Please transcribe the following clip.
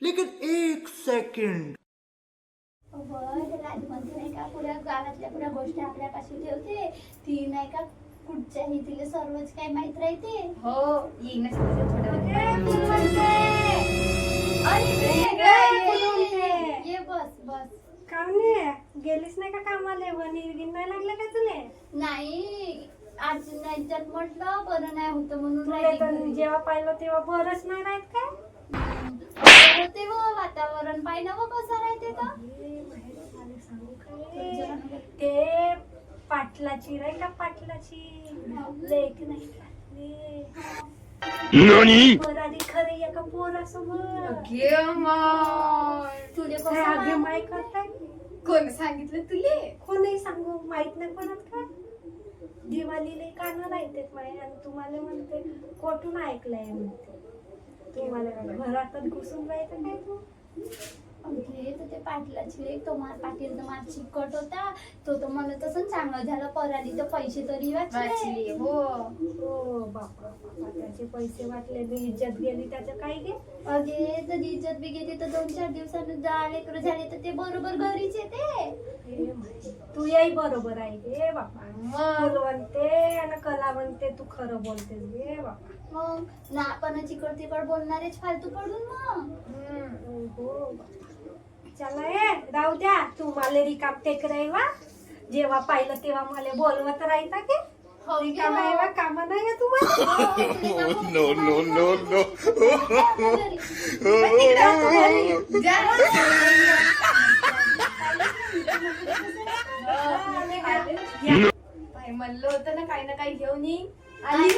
लेकिन एक सेकंड राजमंत्री नाही का पुऱ्या गावातल्या पुऱ्या गोष्टी आपल्यापाशी ठेवते. ती नाही का कुठच्याही तिला सर्वच काय माहित राहते. हो येईन ये बस बस. कामने गेलीस नाही का कामाला? वनीर नाही लागलं का तुले? नाही आज नाही म्हटलं बरं नाही होतं म्हणून तुले राहिली तर घरी. जेव्हा पाहिलं तेव्हा बरंच नाही राहत काय? बरं होते व वातावरण पाहिलं व कसं राहते का. ते पाटलाची नाही का, पाटलाची लेक नाही का? बराडी खरी एका पोरासोबत तुले काय आगे माय करताय? कोण सांगितलं तुले? कोणी सांगू माहित नाही पडत का? दिवाळीला कानं राहते माय आणि तुम्हाला म्हणते कोठून ऐकलंय म्हणते. तुम्हाला काय घरातच घुसून राहायचं काय तू? अरे तर ते पाटलाची लेक तो पाटील तर माझ चिकट होता. तो तर म्हणत असं चांगलं झालं पराली तर पैसे तरी वाचले. हो हो बापा बापा, त्याचे पैसे वाटले मी इज्जत गेली त्याचं काय गे? अगे तर इज्जत बी गेली तर 2-4 दिवसानं लेकरं झाले तर ते बरोबर घरीच येते. तू याही बरोबर आहे गे बापा. फुलवंते आणि कलावंते, तू खरं बोलतेस गे बापा. मग ना आपण चिकट तिकड बोलणारेच फालतू पडून मग. हो चला ये राहू द्या. तू मला रिकाम टेक राहीवा. जेव्हा पाहिलं तेव्हा मला बोलवत राहता की रिकाम आहे वा, कामा नाही का तुम्हाला? नो नो नो नो म्हणलं होतं ना काही ना काही घेऊन येईन. आली.